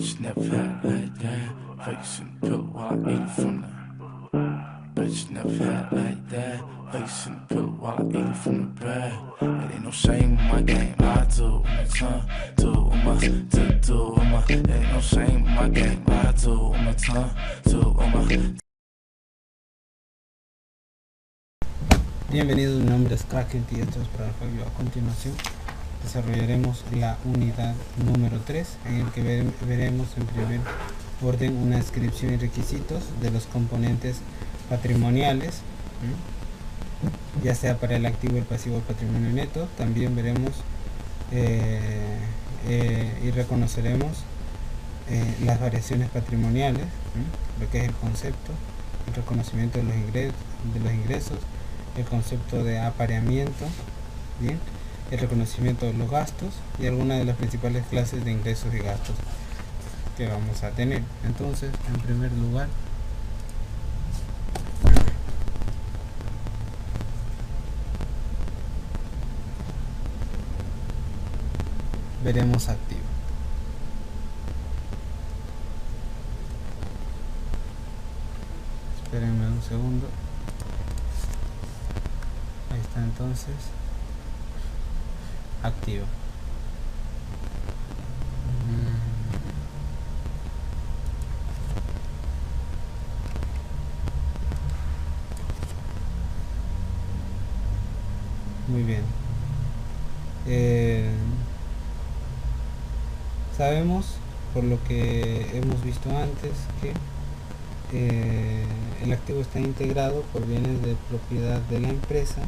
Bitch never had like that. Facing pill while I eat from the. Bitch never had like that. Facing pill while I eat from the bag. It ain't no shame in my game. I do on my tongue, do on my, do on my. It ain't no shame in my game. I do on my tongue, do on my. Bienvenidos, mi nombre es Kraken y esto es para Fabio. A continuación desarrollaremos la unidad número 3 en el que veremos en primer orden una descripción y requisitos de los componentes patrimoniales, ya sea para el activo, el pasivo, el patrimonio neto. También veremos y reconoceremos las variaciones patrimoniales, lo que es el concepto, el reconocimiento de los ingresos, el concepto de apareamiento, bien, el reconocimiento de los gastos y algunas de las principales clases de ingresos y gastos que vamos a tener. Entonces, en primer lugar, veremos activo. Espérenme un segundo. Ahí está, entonces activo. Muy bien. Sabemos, por lo que hemos visto antes, que el activo está integrado por bienes de propiedad de la empresa,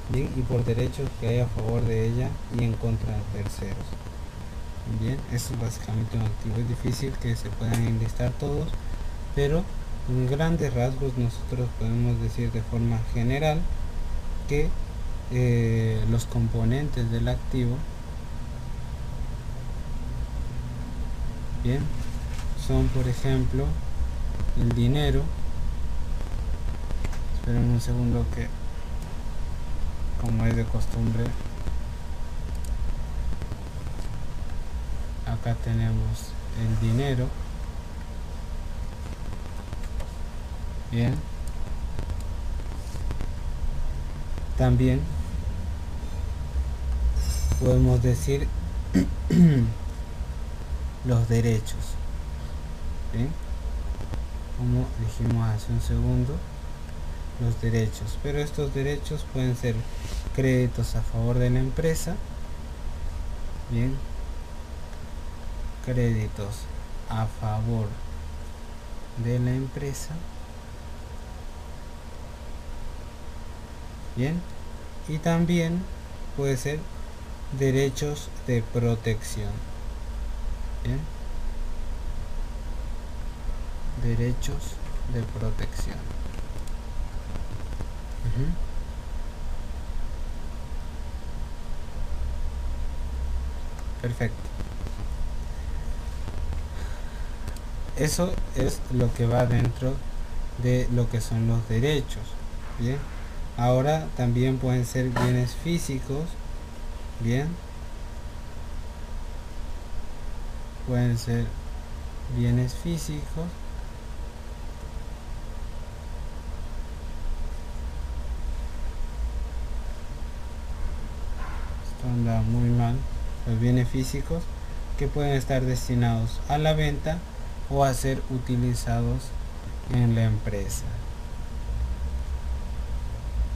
bien, y por derechos que hay a favor de ella y en contra de terceros. Bien, eso es básicamente un activo. Es difícil que se puedan enlistar todos, pero en grandes rasgos nosotros podemos decir de forma general que los componentes del activo, bien, son, por ejemplo, el dinero. Esperen un segundo, que como es de costumbre, acá tenemos el dinero, bien. También podemos decir los derechos, bien, como dijimos hace un segundo, los derechos. Pero estos derechos pueden ser créditos a favor de la empresa, bien, créditos a favor de la empresa, bien, y también puede ser derechos de protección, bien, derechos de protección. Perfecto. Eso es lo que va dentro de lo que son los derechos, bien. Ahora también pueden ser bienes físicos, bien, pueden ser bienes físicos, esto anda muy mal. Los bienes físicos que pueden estar destinados a la venta o a ser utilizados en la empresa.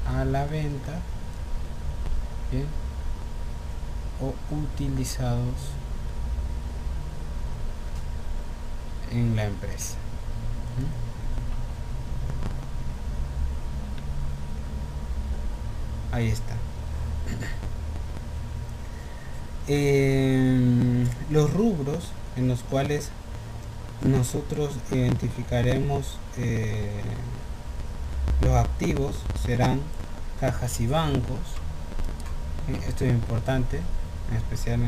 A la venta, bien, o utilizados en la empresa. Ahí está. Los rubros en los cuales nosotros identificaremos los activos serán cajas y bancos. Esto es importante, en especial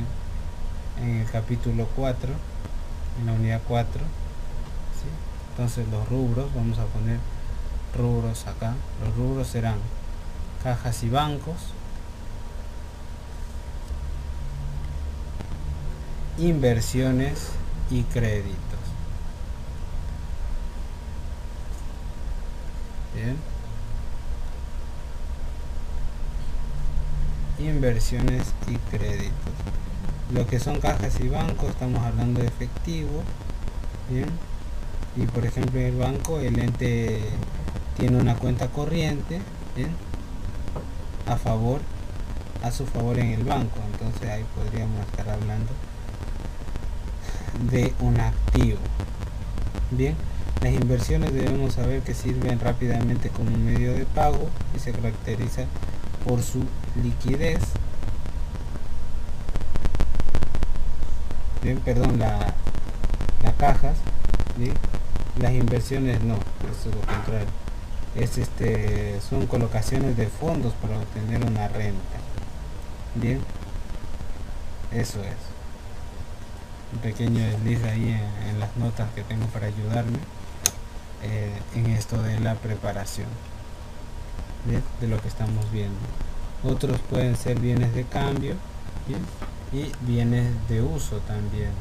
en el capítulo 4, en la unidad 4, ¿sí? Entonces los rubros, vamos a poner rubros acá. Los rubros serán cajas y bancos, inversiones y créditos. Bien. Inversiones y créditos. Lo que son cajas y bancos, estamos hablando de efectivo. Bien. Y por ejemplo en el banco el ente tiene una cuenta corriente, bien, a su favor en el banco, entonces ahí podríamos estar hablando de un activo. Bien, las inversiones debemos saber que sirven rápidamente como un medio de pago y se caracteriza por su liquidez. Bien, perdón, las cajas, ¿sí? Las inversiones no, eso es lo contrario. Son colocaciones de fondos para obtener una renta. Bien, eso es. Un pequeño desliz ahí en las notas que tengo para ayudarme en esto de la preparación. Bien, de lo que estamos viendo. Otros pueden ser bienes de cambio, bien, y bienes de uso también.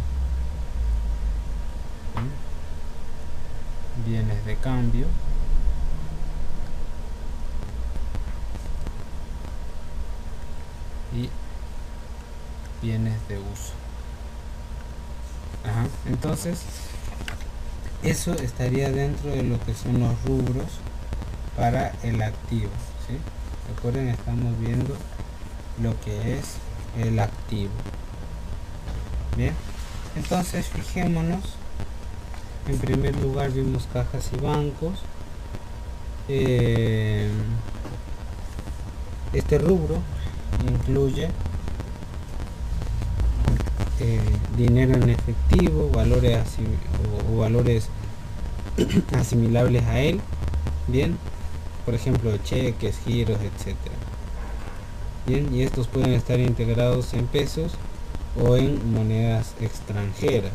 Bien. Bienes de cambio y bienes de uso. Ajá. Entonces eso estaría dentro de lo que son los rubros para el activo, ¿sí? Recuerden, estamos viendo lo que es el activo. Bien, entonces fijémonos. En primer lugar vimos cajas y bancos. Este rubro incluye dinero en efectivo, valores asimilables a él, bien, por ejemplo cheques, giros, etcétera. Bien, y estos pueden estar integrados en pesos o en monedas extranjeras.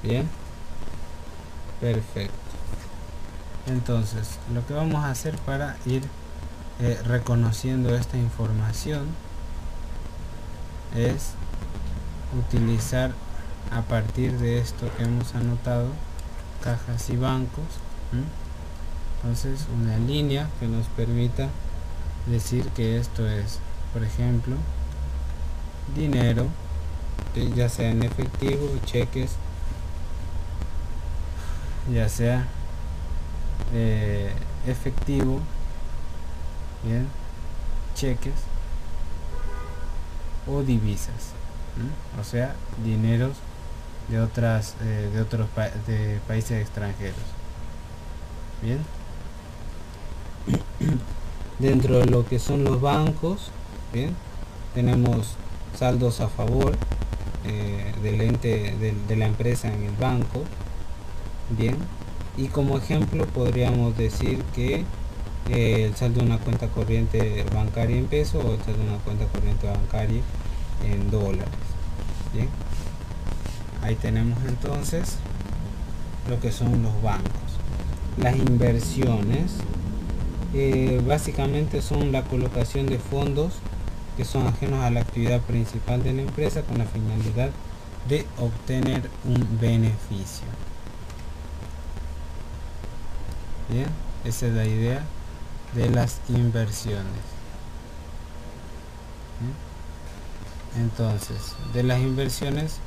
Bien, perfecto. Entonces lo que vamos a hacer para ir reconociendo esta información es utilizar, a partir de esto que hemos anotado, cajas y bancos. Entonces una línea que nos permita decir que esto es, por ejemplo, dinero, ya sea en efectivo, cheques, ya sea efectivo, bien, cheques o divisas, o sea, dineros de otros de países extranjeros. Bien, dentro de lo que son los bancos, bien, tenemos saldos a favor del ente de la empresa en el banco. Bien, y como ejemplo podríamos decir que el saldo de una cuenta corriente bancaria en pesos o el saldo de una cuenta corriente bancaria en dólares. Bien, ahí tenemos entonces lo que son los bancos. Las inversiones básicamente son la colocación de fondos que son ajenos a la actividad principal de la empresa con la finalidad de obtener un beneficio. Bien, esa es la idea de las inversiones. Bien. Entonces, de las inversiones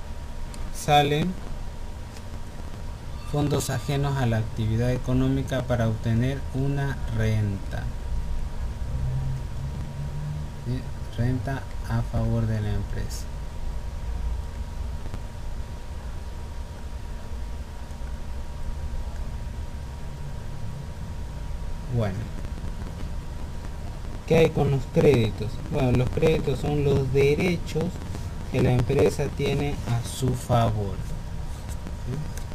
salen fondos ajenos a la actividad económica para obtener una renta. Bien, renta a favor de la empresa. Bueno, ¿qué hay con los créditos? Bueno, los créditos son los derechos que la empresa tiene a su favor. ¿Sí?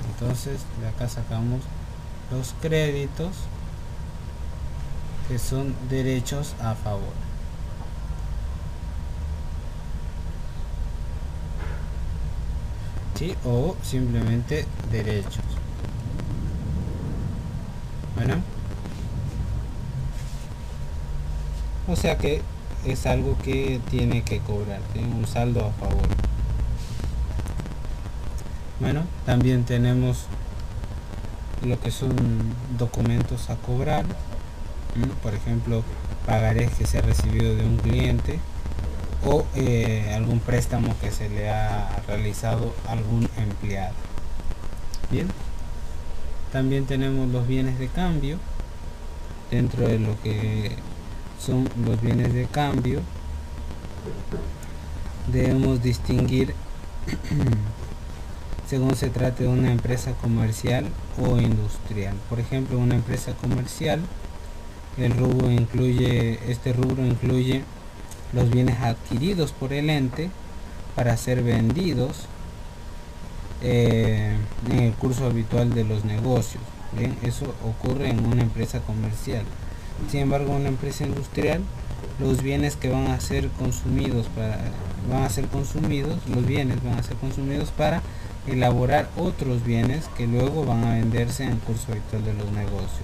Entonces, de acá sacamos los créditos, que son derechos a favor. ¿Sí? O simplemente derechos. Bueno, o sea que es algo que tiene que cobrar, ¿sí? Un saldo a favor. Bueno, también tenemos lo que son documentos a cobrar, por ejemplo, pagarés que se ha recibido de un cliente o algún préstamo que se le ha realizado a algún empleado. Bien, también tenemos los bienes de cambio. Dentro de lo que son los bienes de cambio, debemos distinguir según se trate de una empresa comercial o industrial. Por ejemplo, una empresa comercial, este rubro incluye los bienes adquiridos por el ente para ser vendidos en el curso habitual de los negocios. Bien, eso ocurre en una empresa comercial. Sin embargo, en una empresa industrial, los bienes que van a ser consumidos los bienes van a ser consumidos para elaborar otros bienes que luego van a venderse en el curso habitual de los negocios.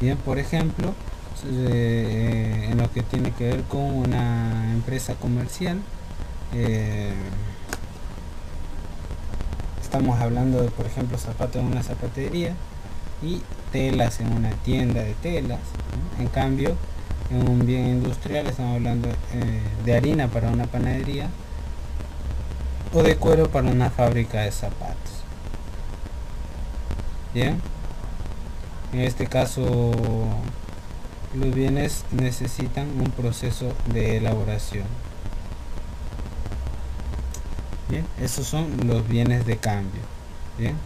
Bien, por ejemplo, en lo que tiene que ver con una empresa comercial, estamos hablando de, por ejemplo, zapatos en una zapatería y telas en una tienda de telas, ¿no? En cambio, en un bien industrial estamos hablando de harina para una panadería o de cuero para una fábrica de zapatos. Bien, en este caso los bienes necesitan un proceso de elaboración. Bien, esos son los bienes de cambio. Bien,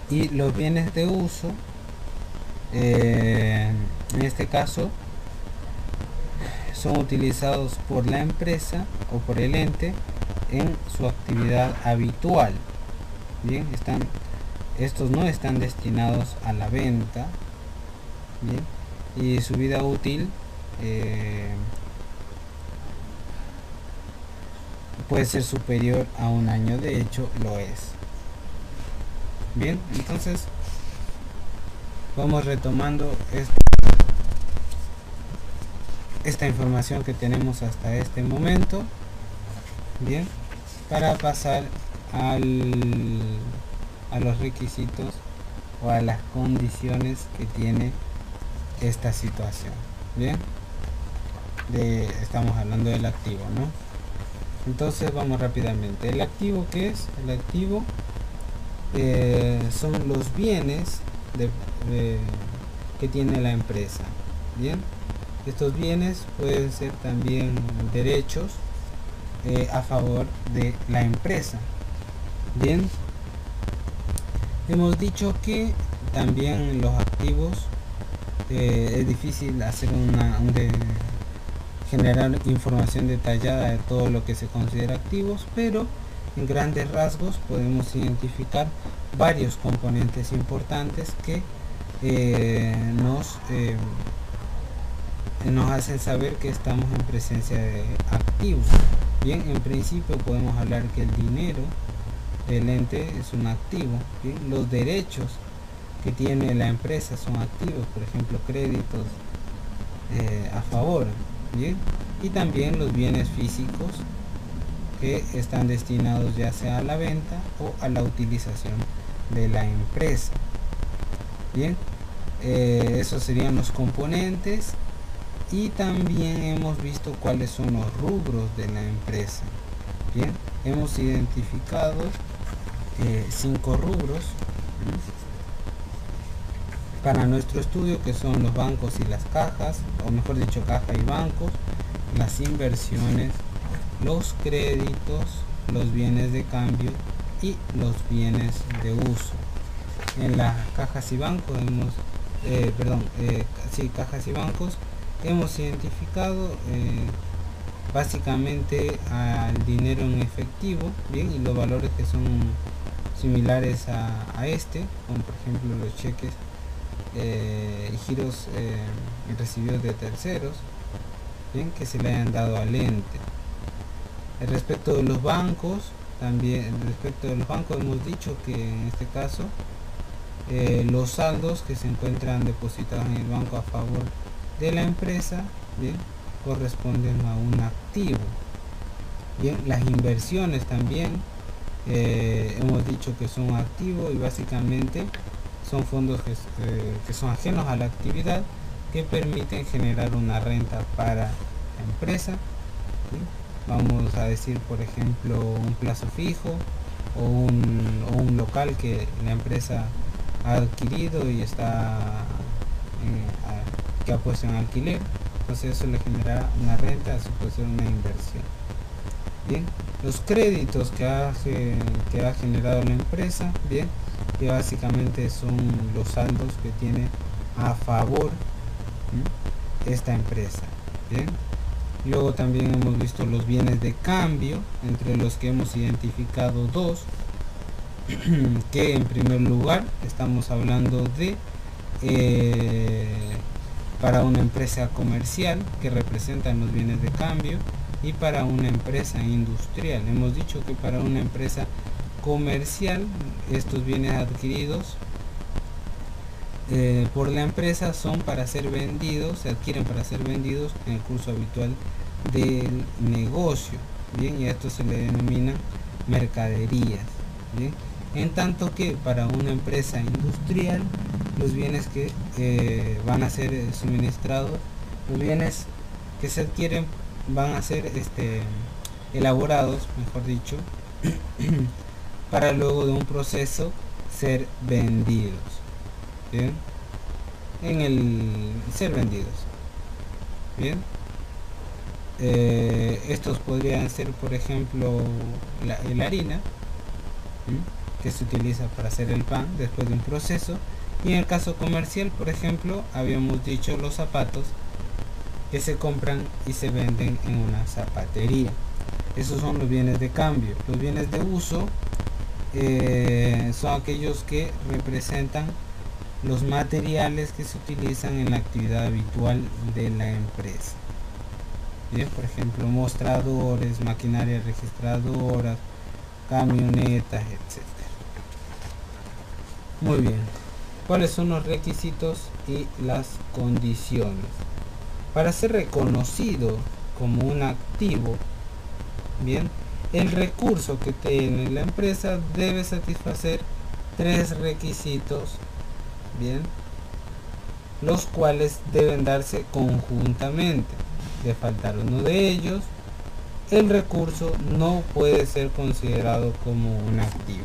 y los bienes de uso, en este caso, son utilizados por la empresa o por el ente en su actividad habitual. Bien, estos no están destinados a la venta. Bien, y su vida útil puede ser superior a un año, de hecho lo es. Bien, entonces vamos retomando esta información que tenemos hasta este momento. Bien, para pasar a los requisitos o a las condiciones que tiene esta situación. Bien, estamos hablando del activo, ¿no? Entonces vamos rápidamente. ¿El activo qué es? El activo son los bienes que tiene la empresa. Bien, estos bienes pueden ser también derechos a favor de la empresa. Bien, hemos dicho que también los activos es difícil hacer generar información detallada de todo lo que se considera activos, pero en grandes rasgos podemos identificar varios componentes importantes que nos hacen saber que estamos en presencia de activos. Bien, en principio podemos hablar que el dinero del ente es un activo. Bien, los derechos que tiene la empresa son activos, por ejemplo créditos a favor. Bien, y también los bienes físicos que están destinados ya sea a la venta o a la utilización de la empresa. Bien, esos serían los componentes, y también hemos visto cuáles son los rubros de la empresa. Bien, hemos identificado 5 rubros para nuestro estudio, que son los bancos y las cajas, o mejor dicho, caja y bancos, las inversiones, los créditos, los bienes de cambio y los bienes de uso. En las cajas y bancos cajas y bancos hemos identificado básicamente al dinero en efectivo, bien, y los valores que son similares a este, como por ejemplo los cheques y giros recibidos de terceros, bien, que se le hayan dado al ente. Respecto de los bancos, hemos dicho que en este caso los saldos que se encuentran depositados en el banco a favor de la empresa, bien, corresponden a un activo. Bien, las inversiones también hemos dicho que son activos y básicamente son fondos que son ajenos a la actividad, que permiten generar una renta para la empresa, ¿sí? Vamos a decir, por ejemplo, un plazo fijo o un local que la empresa ha adquirido y está que ha puesto en alquiler. Entonces eso le genera una renta, eso puede ser una inversión. Bien, los créditos que ha generado la empresa, bien, que básicamente son los saldos que tiene a favor, ¿sí?, esta empresa. Bien, luego también hemos visto los bienes de cambio, entre los que hemos identificado dos, que en primer lugar estamos hablando de para una empresa comercial, que representan los bienes de cambio, y para una empresa industrial. Hemos dicho que para una empresa comercial estos bienes adquiridos por la empresa son para ser vendidos, se adquieren para ser vendidos en el curso habitual del negocio. Bien, y a esto se le denomina mercaderías. Bien, en tanto que para una empresa industrial los bienes que van a ser suministrados, los bienes que se adquieren van a ser elaborados, mejor dicho, para luego de un proceso ser vendidos. Bien, en el ser vendidos. Bien, estos podrían ser, por ejemplo, la harina, ¿sí?, que se utiliza para hacer el pan después de un proceso. Y en el caso comercial, por ejemplo, habíamos dicho los zapatos que se compran y se venden en una zapatería. Esos son los bienes de cambio. Los bienes de uso son aquellos que representan los materiales que se utilizan en la actividad habitual de la empresa. Bien, por ejemplo, mostradores, maquinaria registradora, camionetas, etc. Muy bien. ¿Cuáles son los requisitos y las condiciones? Para ser reconocido como un activo, bien, el recurso que tiene la empresa debe satisfacer tres requisitos, bien, los cuales deben darse conjuntamente. De faltar uno de ellos, el recurso no puede ser considerado como un activo.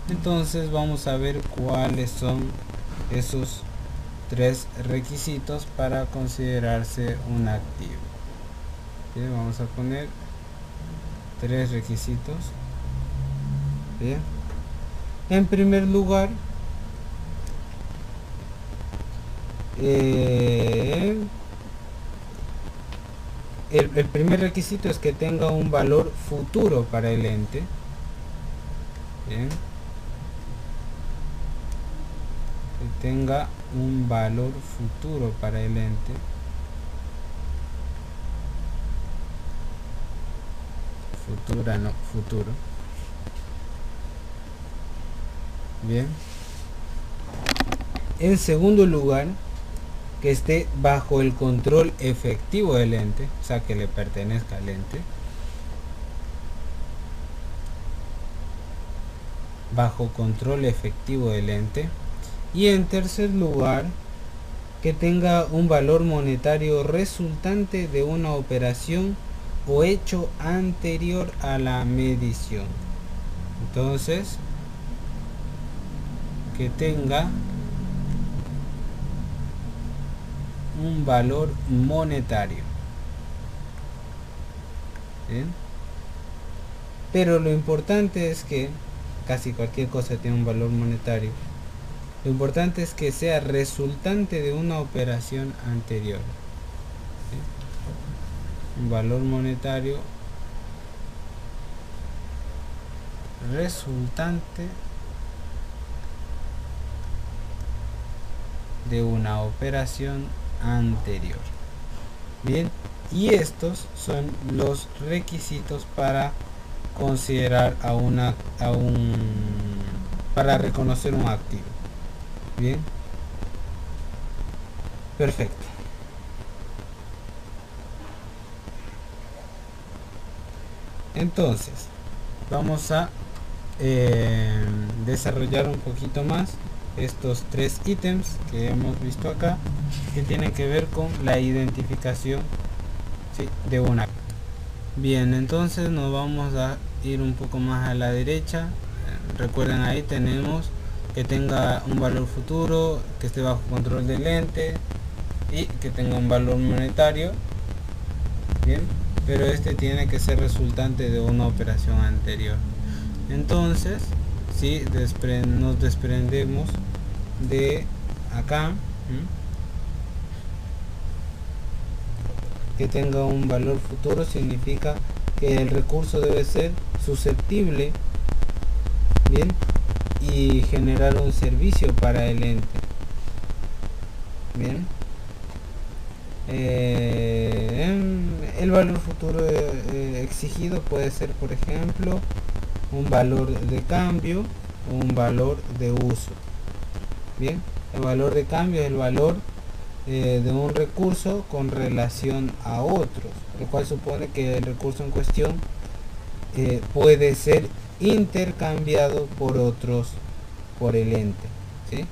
Entonces vamos a ver cuáles son esos tres requisitos para considerarse un activo. Bien, vamos a poner tres requisitos. Bien, en primer lugar, el primer requisito es que tenga un valor futuro para el ente. Bien, que tenga un valor futuro para el ente. Futuro. Bien. En segundo lugar, que esté bajo el control efectivo del ente, o sea, que le pertenezca al ente. Bajo control efectivo del ente. Y en tercer lugar, que tenga un valor monetario resultante de una operación o hecho anterior a la medición. Entonces, que tenga un valor monetario. ¿Bien? Pero lo importante es que casi cualquier cosa tiene un valor monetario. Lo importante es que sea resultante de una operación anterior. ¿Sí? Un valor monetario resultante de una operación anterior. Bien, y estos son los requisitos para considerar para reconocer un activo. Bien, perfecto. Entonces vamos a desarrollar un poquito más estos tres ítems que hemos visto acá, que tienen que ver con la identificación, ¿sí?, de una. Bien, entonces nos vamos a ir un poco más a la derecha. Recuerden, ahí tenemos que tenga un valor futuro, que esté bajo control del ente y que tenga un valor monetario. Bien, pero este tiene que ser resultante de una operación anterior. Entonces, si nos desprendemos de acá, que tenga un valor futuro significa que el recurso debe ser susceptible, bien, y generar un servicio para el ente. Bien, el valor futuro exigido puede ser, por ejemplo, un valor de cambio o un valor de uso. Bien, el valor de cambio es el valor de un recurso con relación a otros, lo cual supone que el recurso en cuestión puede ser intercambiado por otros por el ente, ¿sí?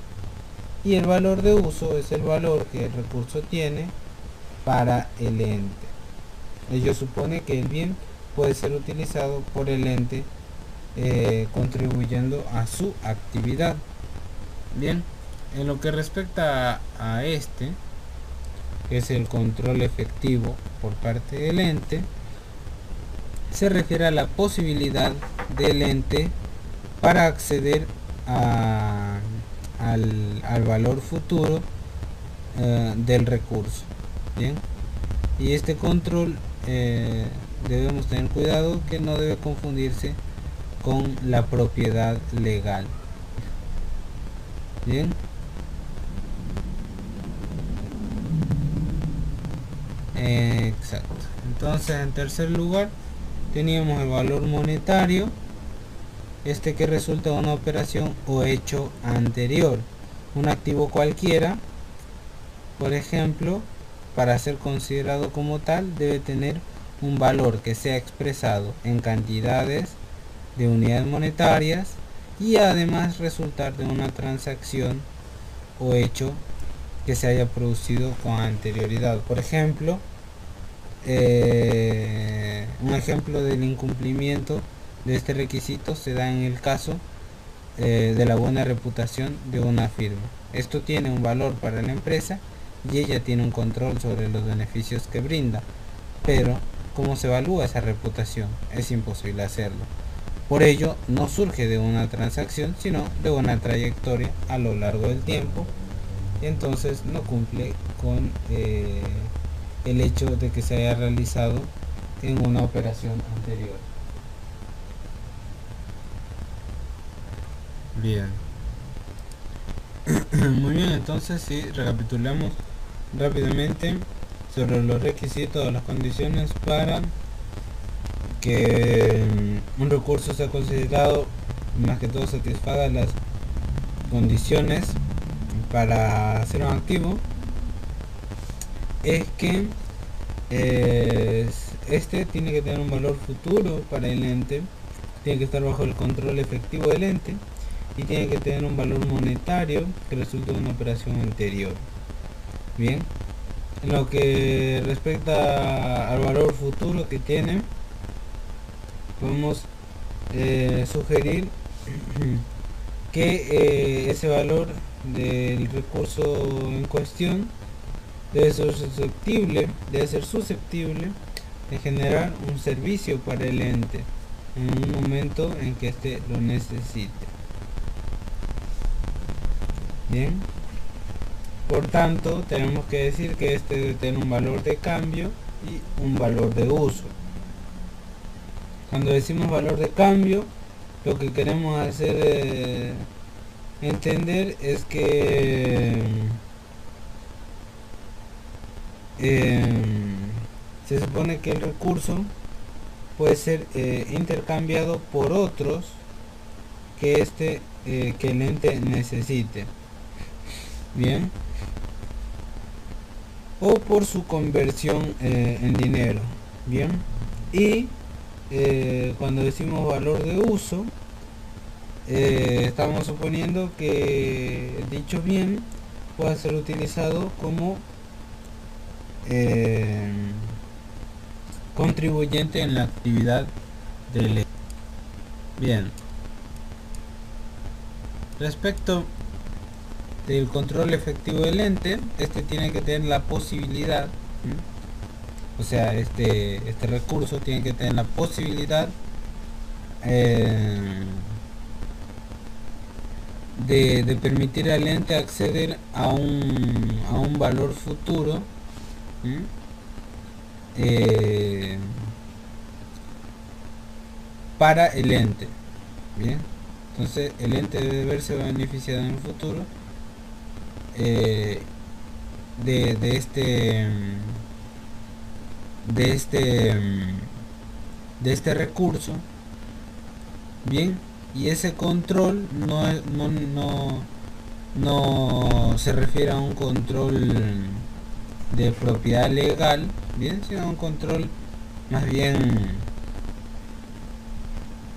Y el valor de uso es el valor que el recurso tiene para el ente. Ello supone que el bien puede ser utilizado por el ente contribuyendo a su actividad. Bien, en lo que respecta a este, que es el control efectivo por parte del ente, se refiere a la posibilidad del ente para acceder al valor futuro del recurso. Bien, y este control debemos tener cuidado que no debe confundirse con la propiedad legal. Bien, exacto. Entonces, en tercer lugar teníamos el valor monetario, este que resulta de una operación o hecho anterior. Un activo cualquiera, por ejemplo, para ser considerado como tal, debe tener un valor que sea expresado en cantidades de unidades monetarias y además resultar de una transacción o hecho que se haya producido con anterioridad. Por ejemplo, un ejemplo del incumplimiento de este requisito se da en el caso de la buena reputación de una firma. Esto tiene un valor para la empresa y ella tiene un control sobre los beneficios que brinda, pero ¿cómo se evalúa esa reputación? Es imposible hacerlo. Por ello, no surge de una transacción, sino de una trayectoria a lo largo del tiempo, y entonces no cumple con el hecho de que se haya realizado en una operación anterior. Bien. Muy bien, entonces si recapitulamos rápidamente sobre los requisitos o las condiciones para que un recurso sea considerado, más que todo satisfaga las condiciones para ser un activo, es que este tiene que tener un valor futuro para el ente, tiene que estar bajo el control efectivo del ente y tiene que tener un valor monetario que resulte de una operación anterior. Bien, en lo que respecta al valor futuro que tiene, podemos sugerir que ese valor del recurso en cuestión debe ser susceptible de generar un servicio para el ente en un momento en que éste lo necesite. Bien, por tanto tenemos que decir que este debe tener un valor de cambio y un valor de uso. Cuando decimos valor de cambio, lo que queremos hacer entender es que se supone que el recurso puede ser intercambiado por otros que que el ente necesite. Bien, o por su conversión en dinero. Bien, y cuando decimos valor de uso, estamos suponiendo que dicho bien pueda ser utilizado como contribuyente en la actividad del ente. Bien, respecto del control efectivo del ente, este tiene que tener la posibilidad, o sea, este recurso tiene que tener la posibilidad de permitir al ente acceder a un valor futuro para el ente. Bien, entonces el ente debe verse beneficiado en el futuro de este recurso. Bien, y ese control no se refiere a un control de propiedad legal, bien, sino a un control más bien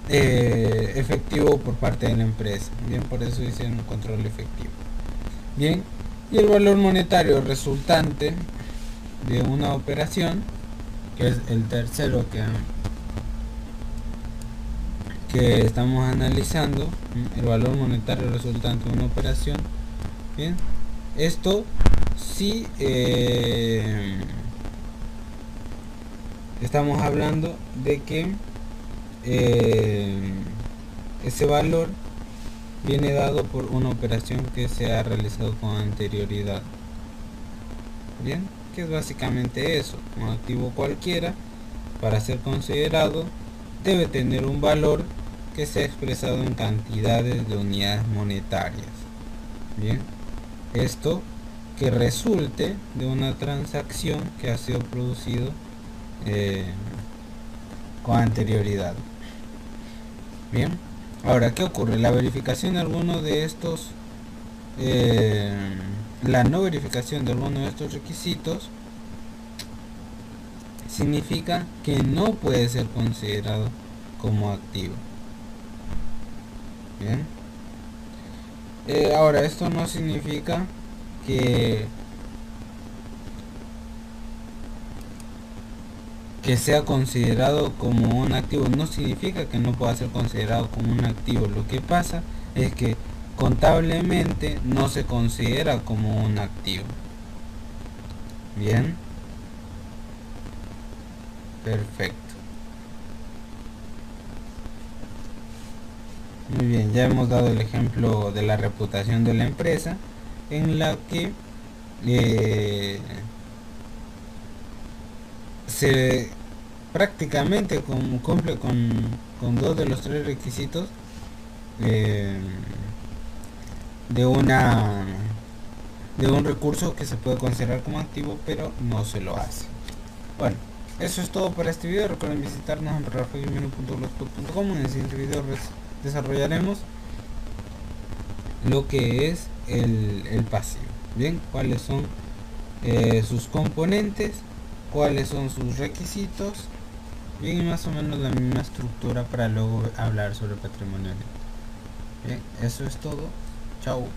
efectivo por parte de la empresa. Bien, por eso dicen un control efectivo. Bien, y el valor monetario resultante de una operación, que es el tercero que estamos analizando, el valor monetario resultante de una operación. Bien, esto sí estamos hablando de que ese valor viene dado por una operación que se ha realizado con anterioridad. Bien, que es básicamente eso. Un activo cualquiera, para ser considerado, debe tener un valor que sea expresado en cantidades de unidades monetarias. Bien, esto que resulte de una transacción que ha sido producido con anterioridad. Bien, ahora, ¿qué ocurre? La verificación de alguno de estos, la no verificación de alguno de estos requisitos significa que no puede ser considerado como activo. Bien, ahora, esto no significa que sea considerado como un activo. No significa que no pueda ser considerado como un activo. Lo que pasa es que contablemente no se considera como un activo. Bien, perfecto. Muy bien, ya hemos dado el ejemplo de la reputación de la empresa, en la que se prácticamente cumple con dos de los tres requisitos de un recurso que se puede considerar como activo, pero no se lo hace. Bueno, eso es todo para este video. Recuerden visitarnos en rafaelmenu.blogspot.com. En el siguiente video desarrollaremos lo que es el pasivo. Bien, cuáles son sus componentes, cuáles son sus requisitos, bien, y más o menos la misma estructura para luego hablar sobre patrimonio. Bien, eso es todo. Chao.